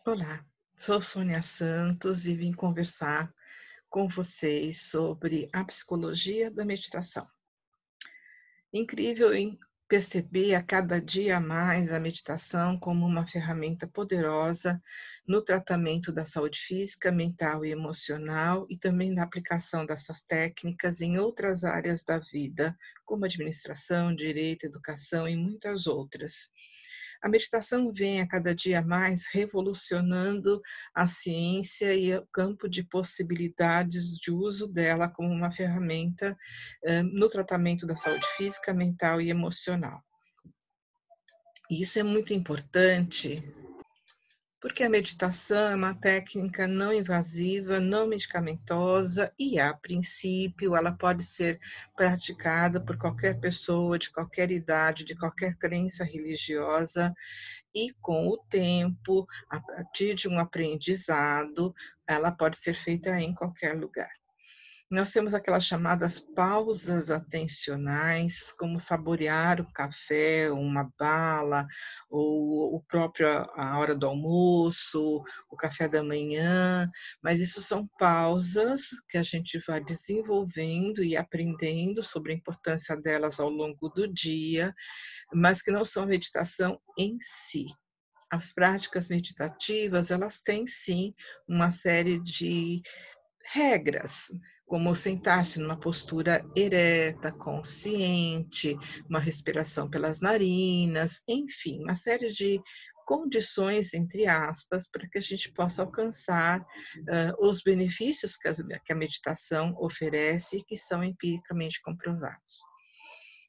Olá, sou Sônia Santos e vim conversar com vocês sobre a psicologia da meditação. Incrível em perceber a cada dia mais a meditação como uma ferramenta poderosa no tratamento da saúde física, mental e emocional e também na aplicação dessas técnicas em outras áreas da vida, como administração, direito, educação e muitas outras. A meditação vem a cada dia mais revolucionando a ciência e o campo de possibilidades de uso dela como uma ferramenta, no tratamento da saúde física, mental e emocional. E isso é muito importante porque a meditação é uma técnica não invasiva, não medicamentosa e, a princípio, ela pode ser praticada por qualquer pessoa, de qualquer idade, de qualquer crença religiosa, e com o tempo, a partir de um aprendizado, ela pode ser feita em qualquer lugar. Nós temos aquelas chamadas pausas atencionais, como saborear um café, uma bala, ou o próprio a hora do almoço, o café da manhã, mas isso são pausas que a gente vai desenvolvendo e aprendendo sobre a importância delas ao longo do dia, mas que não são meditação em si. As práticas meditativas, elas têm sim uma série de regras, como sentar-se numa postura ereta, consciente, uma respiração pelas narinas, enfim, uma série de condições, entre aspas, para que a gente possa alcançar os benefícios que a meditação oferece e que são empiricamente comprovados.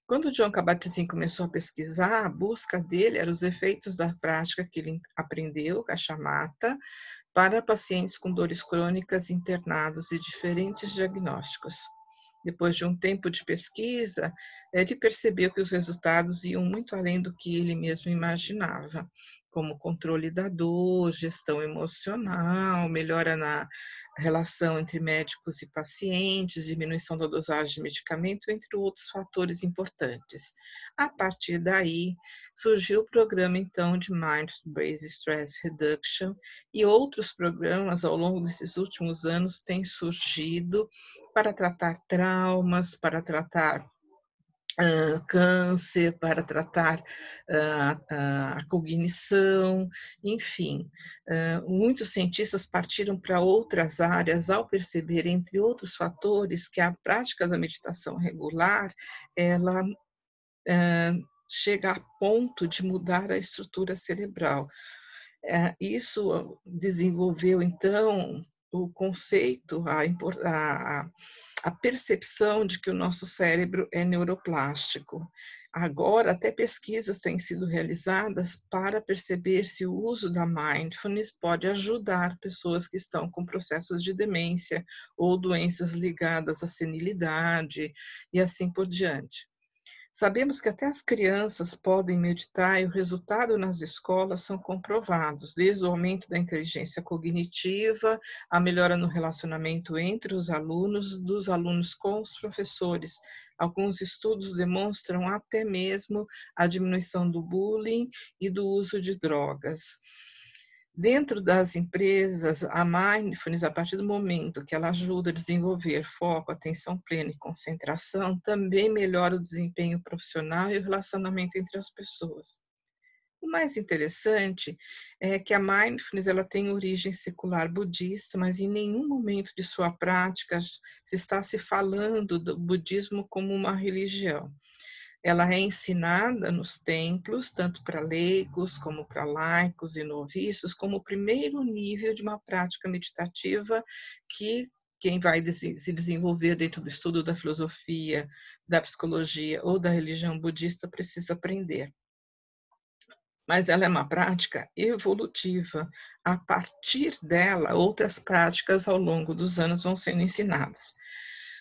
Quando John Kabat-Zinn começou a pesquisar, a busca dele era os efeitos da prática que ele aprendeu, a chamata, para pacientes com dores crônicas internados e diferentes diagnósticos. Depois de um tempo de pesquisa, ele percebeu que os resultados iam muito além do que ele mesmo imaginava, como controle da dor, gestão emocional, melhora na relação entre médicos e pacientes, diminuição da dosagem de medicamento, entre outros fatores importantes. A partir daí, surgiu o programa, então, de Mind-Based Stress Reduction, e outros programas ao longo desses últimos anos têm surgido para tratar traumas, para tratar câncer, para tratar a cognição, enfim. Muitos cientistas partiram para outras áreas ao perceber, entre outros fatores, que a prática da meditação regular, ela chega a ponto de mudar a estrutura cerebral. Isso desenvolveu, então, o conceito, a percepção de que o nosso cérebro é neuroplástico. Agora, até pesquisas têm sido realizadas para perceber se o uso da mindfulness pode ajudar pessoas que estão com processos de demência ou doenças ligadas à senilidade e assim por diante. Sabemos que até as crianças podem meditar e o resultado nas escolas são comprovados, desde o aumento da inteligência cognitiva, a melhora no relacionamento entre os alunos, dos alunos com os professores. Alguns estudos demonstram até mesmo a diminuição do bullying e do uso de drogas. Dentro das empresas, a mindfulness, a partir do momento que ela ajuda a desenvolver foco, atenção plena e concentração, também melhora o desempenho profissional e o relacionamento entre as pessoas. O mais interessante é que a mindfulness ela tem origem secular budista, mas em nenhum momento de sua prática se está se falando do budismo como uma religião. Ela é ensinada nos templos, tanto para leigos como para laicos e noviços, como o primeiro nível de uma prática meditativa que quem vai se desenvolver dentro do estudo da filosofia, da psicologia ou da religião budista precisa aprender. Mas ela é uma prática evolutiva. A partir dela, outras práticas ao longo dos anos vão sendo ensinadas.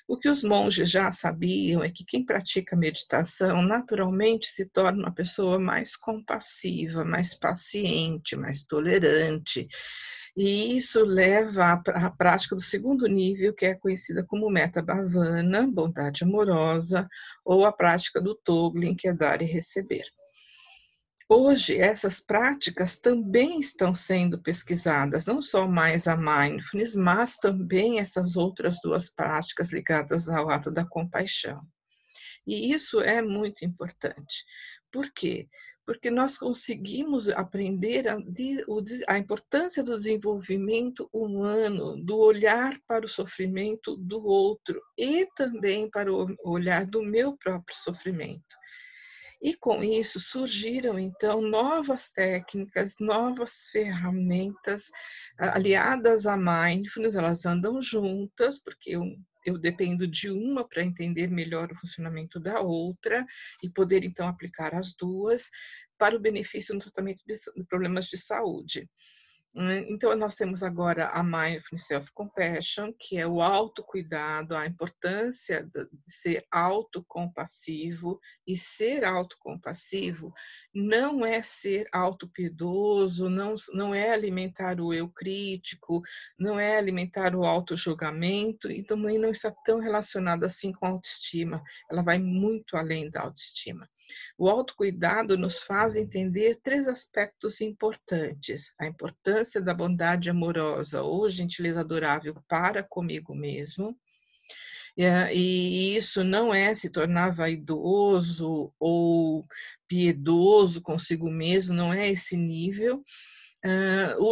O que os monges já sabiam é que quem pratica meditação naturalmente se torna uma pessoa mais compassiva, mais paciente, mais tolerante. E isso leva à prática do segundo nível, que é conhecida como Metta Bhavana, bondade amorosa, ou a prática do Toglen, que é dar e receber. Hoje, essas práticas também estão sendo pesquisadas, não só mais a mindfulness, mas também essas outras duas práticas ligadas ao ato da compaixão. E isso é muito importante. Por quê? Porque nós conseguimos aprender a importância do desenvolvimento humano, do olhar para o sofrimento do outro e também para o olhar do meu próprio sofrimento. E com isso surgiram então novas técnicas, novas ferramentas aliadas à mindfulness, elas andam juntas, porque eu dependo de uma para entender melhor o funcionamento da outra e poder então aplicar as duas para o benefício no tratamento de problemas de saúde. Então, nós temos agora a Mindfulness Self-Compassion, que é o autocuidado, a importância de ser autocompassivo, e ser autocompassivo não é ser autopiedoso, não é alimentar o eu crítico, não é alimentar o autojulgamento, e também não está tão relacionado assim com a autoestima, ela vai muito além da autoestima. O autocuidado nos faz entender três aspectos importantes: a importância da bondade amorosa ou gentileza adorável para comigo mesmo, e isso não é se tornar vaidoso ou piedoso consigo mesmo, não é esse nível.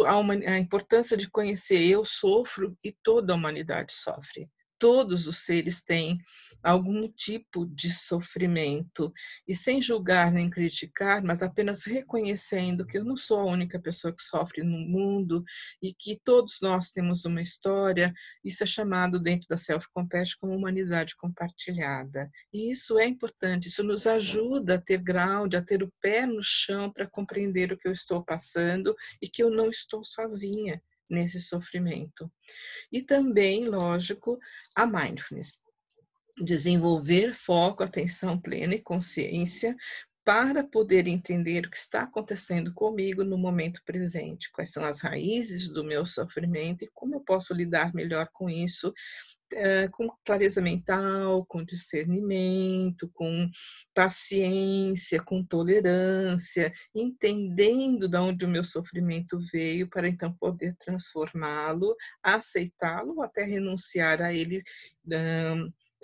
A importância de conhecer eu sofro e toda a humanidade sofre. Todos os seres têm algum tipo de sofrimento, e sem julgar nem criticar, mas apenas reconhecendo que eu não sou a única pessoa que sofre no mundo e que todos nós temos uma história. Isso é chamado dentro da Self-Compassion como humanidade compartilhada. E isso é importante, isso nos ajuda a ter ground, a ter o pé no chão para compreender o que eu estou passando e que eu não estou sozinha nesse sofrimento. E também, lógico, a mindfulness. Desenvolver foco, atenção plena e consciência para poder entender o que está acontecendo comigo no momento presente, quais são as raízes do meu sofrimento e como eu posso lidar melhor com isso, com clareza mental, com discernimento, com paciência, com tolerância, entendendo de onde o meu sofrimento veio, para então poder transformá-lo, aceitá-lo ou até renunciar a ele,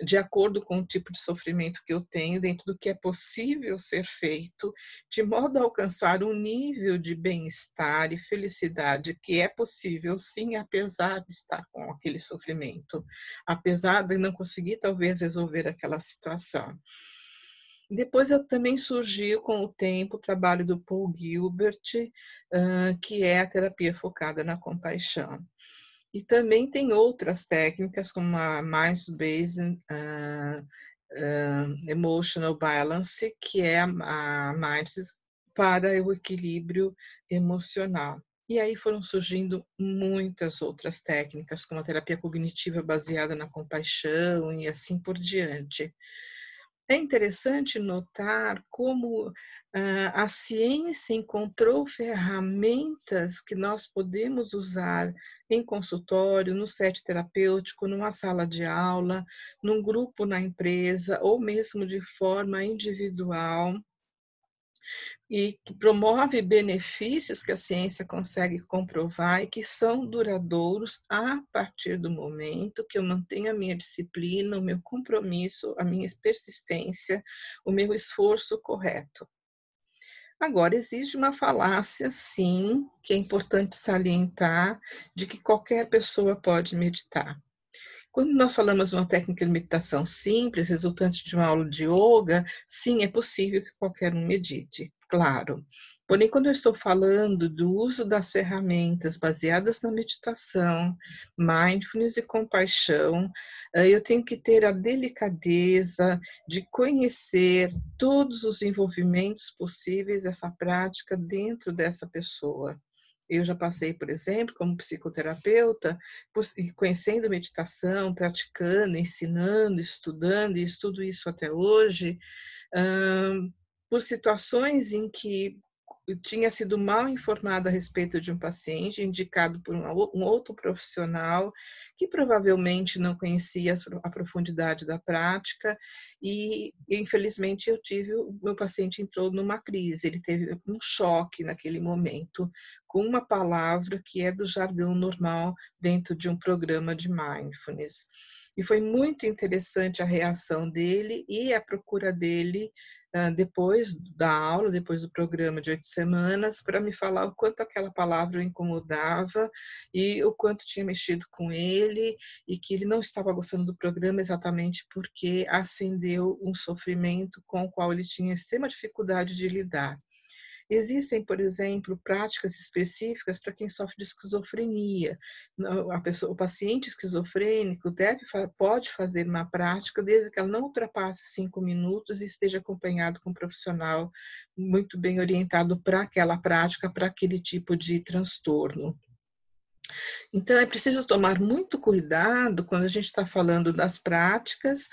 de acordo com o tipo de sofrimento que eu tenho, dentro do que é possível ser feito, de modo a alcançar um nível de bem-estar e felicidade que é possível, sim, apesar de estar com aquele sofrimento, apesar de não conseguir talvez resolver aquela situação. Depois também surgiu com o tempo o trabalho do Paul Gilbert, que é a terapia focada na compaixão. E também tem outras técnicas, como a Mindfulness-Based Emotional Balance, que é a Mindfulness para o equilíbrio emocional. E aí foram surgindo muitas outras técnicas, como a terapia cognitiva baseada na compaixão e assim por diante. É interessante notar como a ciência encontrou ferramentas que nós podemos usar em consultório, no set terapêutico, numa sala de aula, num grupo na empresa ou mesmo de forma individual, e que promove benefícios que a ciência consegue comprovar e que são duradouros a partir do momento que eu mantenho a minha disciplina, o meu compromisso, a minha persistência, o meu esforço correto. Agora, existe uma falácia, sim, que é importante salientar, de que qualquer pessoa pode meditar. Quando nós falamos de uma técnica de meditação simples, resultante de uma aula de yoga, sim, é possível que qualquer um medite, claro. Porém, quando eu estou falando do uso das ferramentas baseadas na meditação, mindfulness e compaixão, eu tenho que ter a delicadeza de conhecer todos os envolvimentos possíveis dessa prática dentro dessa pessoa. Eu já passei, por exemplo, como psicoterapeuta, conhecendo meditação, praticando, ensinando, estudando, e estudo isso até hoje, por situações em que tinha sido mal informado a respeito de um paciente, indicado por um outro profissional, que provavelmente não conhecia a profundidade da prática, e infelizmente o meu paciente entrou numa crise, ele teve um choque naquele momento, com uma palavra que é do jargão normal dentro de um programa de mindfulness. E foi muito interessante a reação dele e a procura dele depois da aula, depois do programa de 8 semanas, para me falar o quanto aquela palavra o incomodava e o quanto tinha mexido com ele e que ele não estava gostando do programa exatamente porque acendeu um sofrimento com o qual ele tinha extrema dificuldade de lidar. Existem, por exemplo, práticas específicas para quem sofre de esquizofrenia. O paciente esquizofrênico pode fazer uma prática desde que ela não ultrapasse 5 minutos e esteja acompanhado com um profissional muito bem orientado para aquela prática, para aquele tipo de transtorno. Então, é preciso tomar muito cuidado quando a gente está falando das práticas,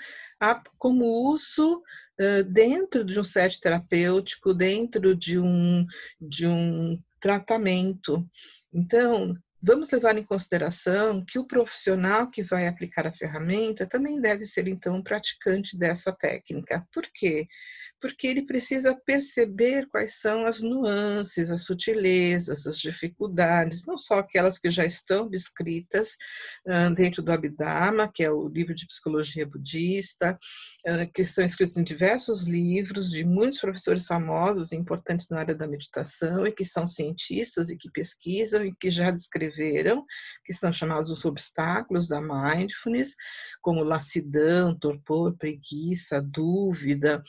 como uso dentro de um set terapêutico, dentro de um tratamento. Então, vamos levar em consideração que o profissional que vai aplicar a ferramenta também deve ser, então, um praticante dessa técnica. Por quê? Porque ele precisa perceber quais são as nuances, as sutilezas, as dificuldades, não só aquelas que já estão descritas dentro do Abhidharma, que é o livro de psicologia budista, que são escritos em diversos livros de muitos professores famosos e importantes na área da meditação e que são cientistas e que pesquisam e que já descreveram, que são chamados os obstáculos da mindfulness, como lassidão, torpor, preguiça, dúvida,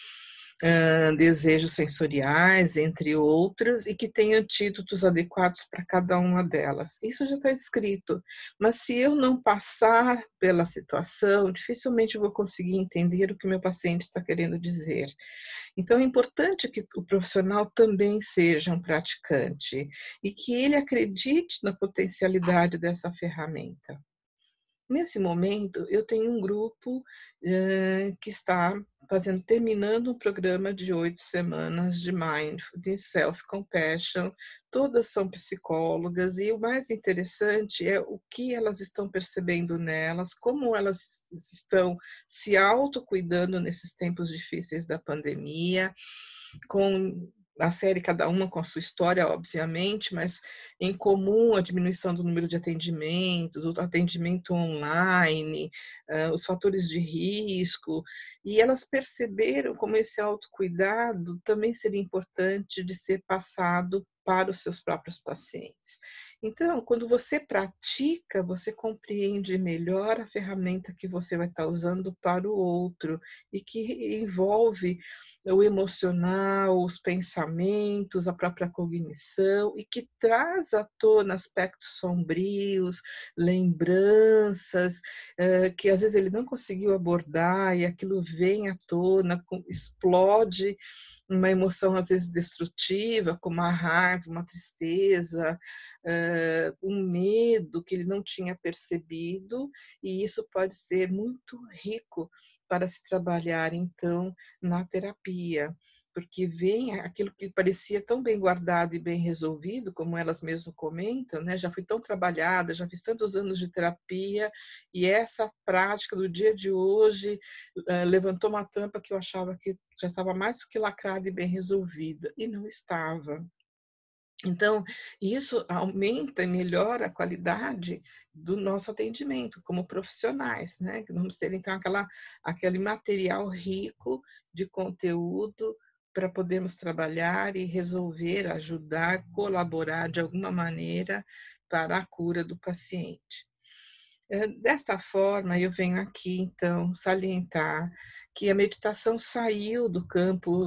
desejos sensoriais, entre outras, e que tem antídotos adequados para cada uma delas. Isso já está escrito, mas se eu não passar pela situação, dificilmente eu vou conseguir entender o que meu paciente está querendo dizer. Então, é importante que o profissional também seja um praticante e que ele acredite na potencialidade dessa ferramenta. Nesse momento, eu tenho um grupo que está terminando um programa de 8 semanas de Mindfulness, Self-Compassion, todas são psicólogas, e o mais interessante é o que elas estão percebendo nelas, como elas estão se autocuidando nesses tempos difíceis da pandemia, com a série, cada uma com a sua história, obviamente, mas em comum a diminuição do número de atendimentos, o atendimento online, os fatores de risco, e elas perceberam como esse autocuidado também seria importante de ser passado para os seus próprios pacientes. Então, quando você pratica, você compreende melhor a ferramenta que você vai estar usando para o outro e que envolve o emocional, os pensamentos, a própria cognição e que traz à tona aspectos sombrios, lembranças, que às vezes ele não conseguiu abordar e aquilo vem à tona, explode uma emoção às vezes destrutiva, como a raiva, uma tristeza, um medo que ele não tinha percebido, e isso pode ser muito rico para se trabalhar, então, na terapia, porque vem aquilo que parecia tão bem guardado e bem resolvido, como elas mesmas comentam, né? Já fui tão trabalhada, já fiz tantos anos de terapia, e essa prática do dia de hoje levantou uma tampa que eu achava que já estava mais do que lacrada e bem resolvida, e não estava. Então, isso aumenta e melhora a qualidade do nosso atendimento como profissionais, né? Vamos ter, então, aquele material rico de conteúdo para podermos trabalhar e resolver, ajudar, colaborar de alguma maneira para a cura do paciente. Desta forma, eu venho aqui, então, salientar que a meditação saiu do campo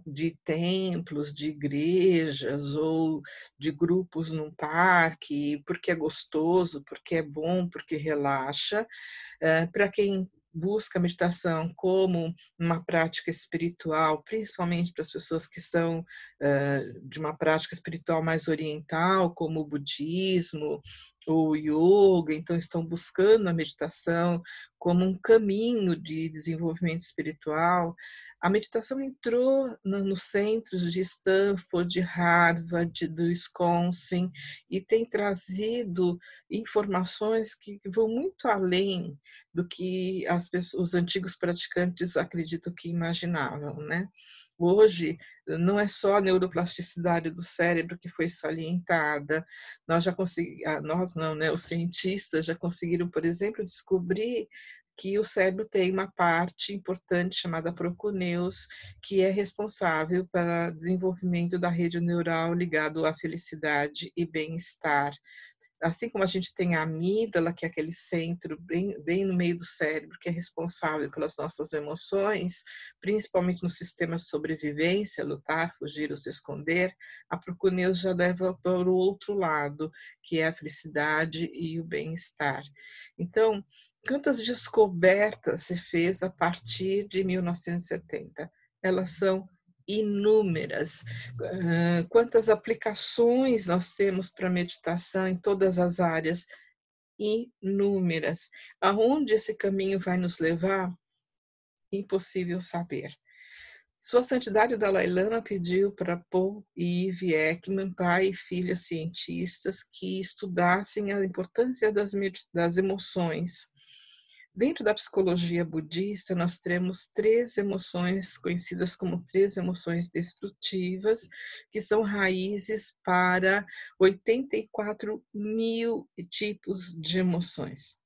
de templos, de igrejas ou de grupos num parque, porque é gostoso, porque é bom, porque relaxa. Para quem busca a meditação como uma prática espiritual, principalmente para as pessoas que são de uma prática espiritual mais oriental, como o budismo, o yoga, então estão buscando a meditação como um caminho de desenvolvimento espiritual, a meditação entrou nos centros de Stanford, de Harvard, do Wisconsin, e tem trazido informações que vão muito além do que os antigos praticantes acredito que imaginavam, né? Hoje, não é só a neuroplasticidade do cérebro que foi salientada, nós não, né? Os cientistas já conseguiram, por exemplo, descobrir que o cérebro tem uma parte importante chamada procuneus, que é responsável pelo desenvolvimento da rede neural ligado à felicidade e bem-estar. Assim como a gente tem a amígdala, que é aquele centro bem no meio do cérebro, que é responsável pelas nossas emoções, principalmente no sistema de sobrevivência, lutar, fugir ou se esconder, a procuneus já leva para o outro lado, que é a felicidade e o bem-estar. Então, quantas descobertas se fez a partir de 1970? Elas são inúmeras. Quantas aplicações nós temos para meditação em todas as áreas? Inúmeras. Aonde esse caminho vai nos levar? Impossível saber. Sua Santidade o Dalai Lama pediu para Paul e Eve Ekman, pai e filha cientistas, que estudassem a importância das emoções. Dentro da psicologia budista, nós temos 3 emoções conhecidas como 3 emoções destrutivas, que são raízes para 84 mil tipos de emoções,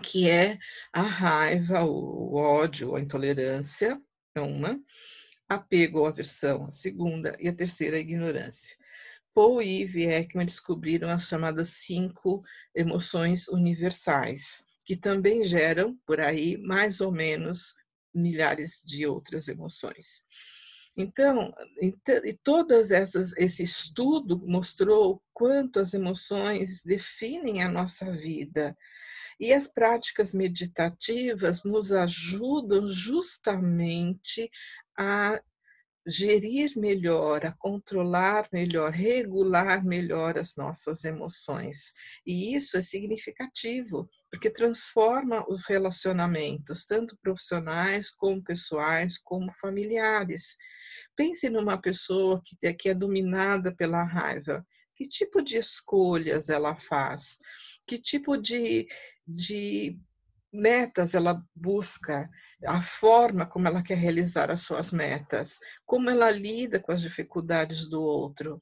que é a raiva, o ódio, a intolerância, é uma, apego ou aversão, a segunda, e a terceira, a ignorância. Paul e Eve Ekman descobriram as chamadas 5 emoções universais, que também geram, por aí, mais ou menos milhares de outras emoções. Então, esse estudo mostrou quanto as emoções definem a nossa vida. E as práticas meditativas nos ajudam justamente a gerir melhor, a controlar melhor, regular melhor as nossas emoções. E isso é significativo, porque transforma os relacionamentos, tanto profissionais como pessoais, como familiares. Pense numa pessoa que é dominada pela raiva. Que tipo de escolhas ela faz? Que tipo de metas ela busca, a forma como ela quer realizar as suas metas, como ela lida com as dificuldades do outro.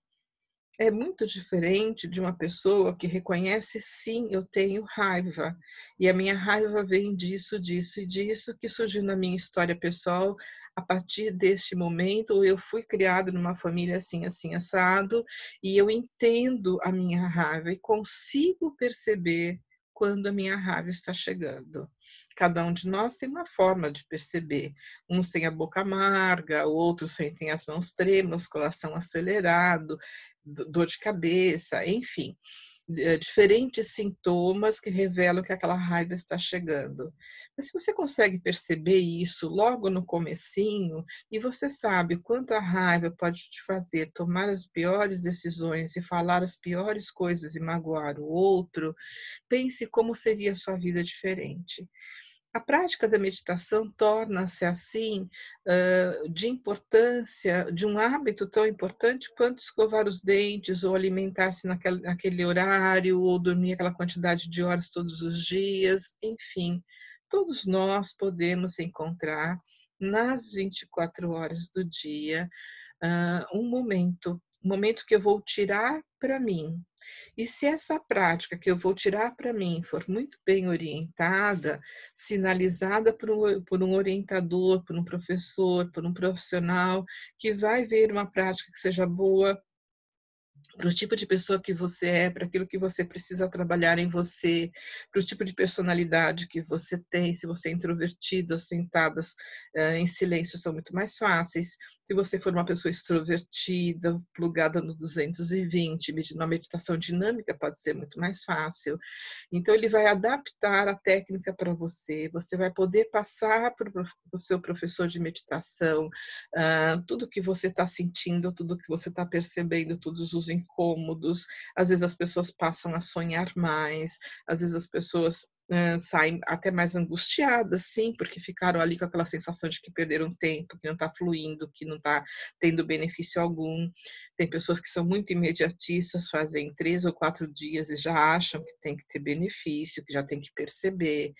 É muito diferente de uma pessoa que reconhece, sim, eu tenho raiva, e a minha raiva vem disso, disso e disso, que surgiu na minha história pessoal a partir deste momento, ou eu fui criado numa família assim, assim, assado, e eu entendo a minha raiva e consigo perceber quando a minha raiva está chegando. Cada um de nós tem uma forma de perceber. Uns têm a boca amarga, outros sentem as mãos trêmulas, coração acelerado, dor de cabeça, enfim, diferentes sintomas que revelam que aquela raiva está chegando. Mas se você consegue perceber isso logo no comecinho, e você sabe o quanto a raiva pode te fazer tomar as piores decisões e falar as piores coisas e magoar o outro, pense como seria a sua vida diferente. A prática da meditação torna-se assim de importância, de um hábito tão importante quanto escovar os dentes, ou alimentar-se naquele horário, ou dormir aquela quantidade de horas todos os dias, enfim, todos nós podemos encontrar nas 24 horas do dia um momento que eu vou tirar para mim. E se essa prática que eu vou tirar para mim for muito bem orientada, sinalizada por um orientador, por um professor, por um profissional, que vai ver uma prática que seja boa para o tipo de pessoa que você é, para aquilo que você precisa trabalhar em você, para o tipo de personalidade que você tem, se você é introvertido, as sentadas em silêncio são muito mais fáceis, se você for uma pessoa extrovertida, plugada no 220, na meditação dinâmica pode ser muito mais fácil. Então ele vai adaptar a técnica para você, você vai poder passar para o seu professor de meditação tudo que você está sentindo, tudo que você está percebendo, todos os incômodos. Às vezes as pessoas passam a sonhar mais, às vezes as pessoas saem até mais angustiadas, sim, porque ficaram ali com aquela sensação de que perderam tempo, que não está fluindo, que não está tendo benefício algum. Tem pessoas que são muito imediatistas, fazem 3 ou 4 dias e já acham que tem que ter benefício, que já tem que perceber.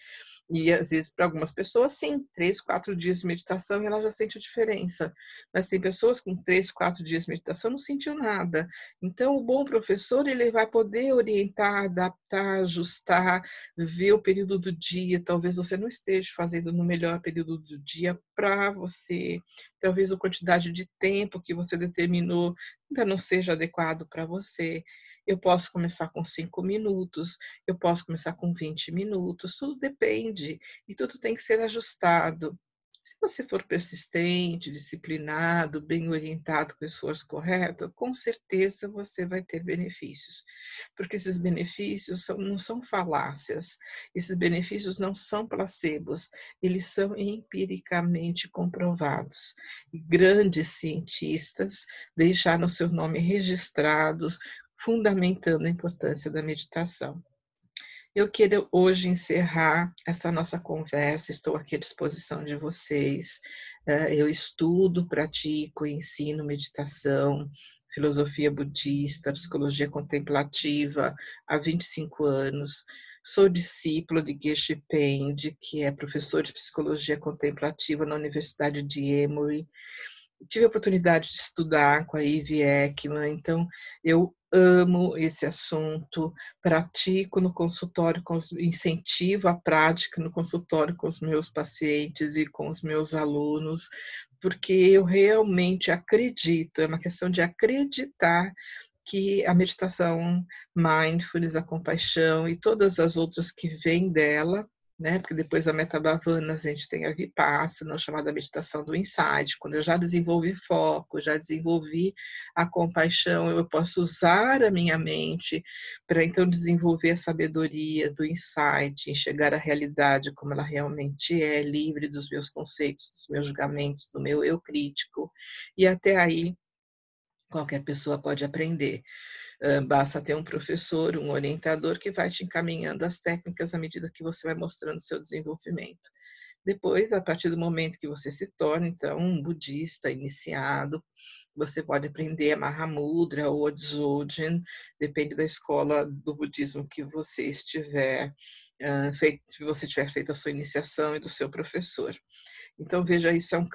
E às vezes para algumas pessoas sim, 3, 4 dias de meditação e ela já sente a diferença. Mas tem pessoas com 3, 4 dias de meditação não sentiu nada. Então o bom professor, ele vai poder orientar, adaptar, ajustar, ver o período do dia. Talvez você não esteja fazendo no melhor período do dia para você. Talvez a quantidade de tempo que você determinou ainda não seja adequado para você. Eu posso começar com 5 minutos, eu posso começar com 20 minutos, tudo depende e tudo tem que ser ajustado. Se você for persistente, disciplinado, bem orientado, com o esforço correto, com certeza você vai ter benefícios, porque esses benefícios não são falácias, esses benefícios não são placebos, eles são empiricamente comprovados. E grandes cientistas deixaram seu nome registrados, fundamentando a importância da meditação. Eu quero hoje encerrar essa nossa conversa, estou aqui à disposição de vocês. Eu estudo, pratico, ensino meditação, filosofia budista, psicologia contemplativa há 25 anos. Sou discípula de Geshe Pende, que é professor de psicologia contemplativa na Universidade de Emory. Tive a oportunidade de estudar com a Ivy Ekman, então eu amo esse assunto, pratico no consultório, incentivo a prática no consultório com os meus pacientes e com os meus alunos, porque eu realmente acredito, é uma questão de acreditar que a meditação mindfulness, a compaixão e todas as outras que vêm dela, né? Porque depois da Metabhavana a gente tem a Vipassana, chamada meditação do insight. Quando eu já desenvolvi foco, já desenvolvi a compaixão, eu posso usar a minha mente para então desenvolver a sabedoria do insight, enxergar a realidade como ela realmente é, livre dos meus conceitos, dos meus julgamentos, do meu eu crítico. E até aí qualquer pessoa pode aprender. Basta ter um professor, um orientador que vai te encaminhando as técnicas à medida que você vai mostrando o seu desenvolvimento. Depois, a partir do momento que você se torna, então, um budista iniciado, você pode aprender a Mahamudra ou a Dzogchen, depende da escola do budismo que você estiver feito, se você tiver feito a sua iniciação e do seu professor. Então, veja, isso é um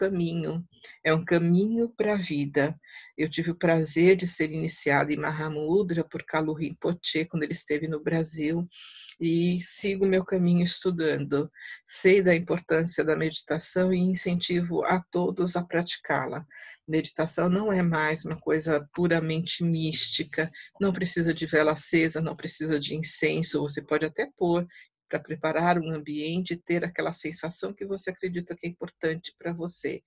caminho para a vida. Eu tive o prazer de ser iniciada em Mahamudra por Kalu Rinpoche, quando ele esteve no Brasil, e sigo meu caminho estudando. Sei da importância da meditação e incentivo a todos a praticá-la. Meditação não é mais uma coisa puramente mística, não precisa de vela acesa, não precisa de incenso, você pode até pôr para preparar um ambiente e ter aquela sensação que você acredita que é importante para você.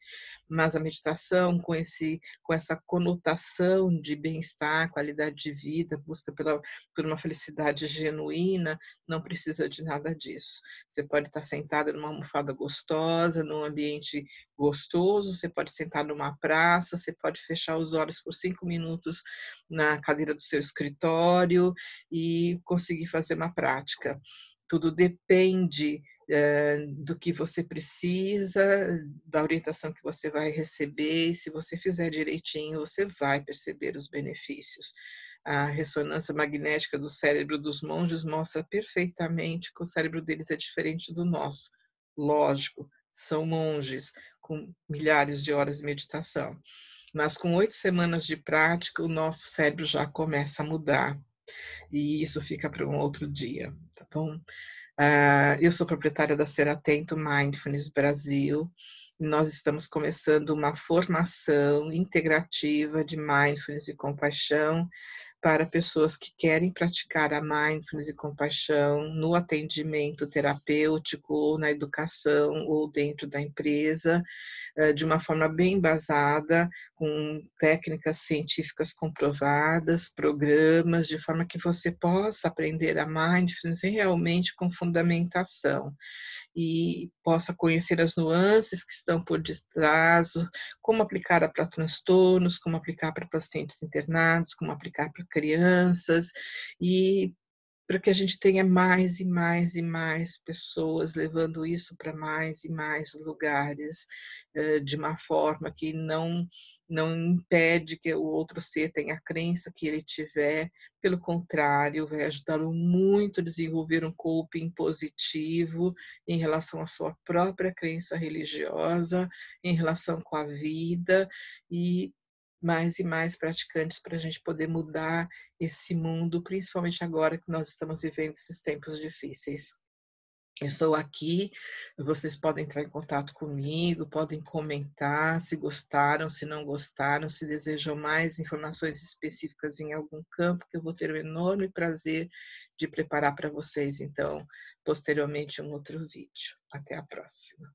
Mas a meditação com essa conotação de bem-estar, qualidade de vida, busca por uma felicidade genuína, não precisa de nada disso. Você pode estar sentada numa almofada gostosa, num ambiente gostoso, você pode sentar numa praça, você pode fechar os olhos por 5 minutos na cadeira do seu escritório e conseguir fazer uma prática. Tudo depende do que você precisa, da orientação que você vai receber, e se você fizer direitinho, você vai perceber os benefícios. A ressonância magnética do cérebro dos monges mostra perfeitamente que o cérebro deles é diferente do nosso. Lógico, são monges com milhares de horas de meditação, mas com 8 semanas de prática, o nosso cérebro já começa a mudar. E isso fica para um outro dia, tá bom? Eu sou proprietária da Ser Atento Mindfulness Brasil. Nós estamos começando uma formação integrativa de mindfulness e compaixão para pessoas que querem praticar a mindfulness e compaixão no atendimento terapêutico ou na educação ou dentro da empresa, de uma forma bem embasada, com técnicas científicas comprovadas, programas, de forma que você possa aprender a mindfulness realmente com fundamentação e possa conhecer as nuances que estão por detrás, como aplicar para transtornos, como aplicar para pacientes internados, como aplicar para crianças e para que a gente tenha mais e mais e mais pessoas levando isso para mais e mais lugares, de uma forma que não impede que o outro ser tenha a crença que ele tiver, pelo contrário, vai ajudá-lo muito a desenvolver um coping positivo em relação à sua própria crença religiosa, em relação com a vida, e mais praticantes para a gente poder mudar esse mundo, principalmente agora que nós estamos vivendo esses tempos difíceis. Eu estou aqui, vocês podem entrar em contato comigo, podem comentar se gostaram, se não gostaram, se desejam mais informações específicas em algum campo, que eu vou ter o enorme prazer de preparar para vocês, então, posteriormente, um outro vídeo. Até a próxima.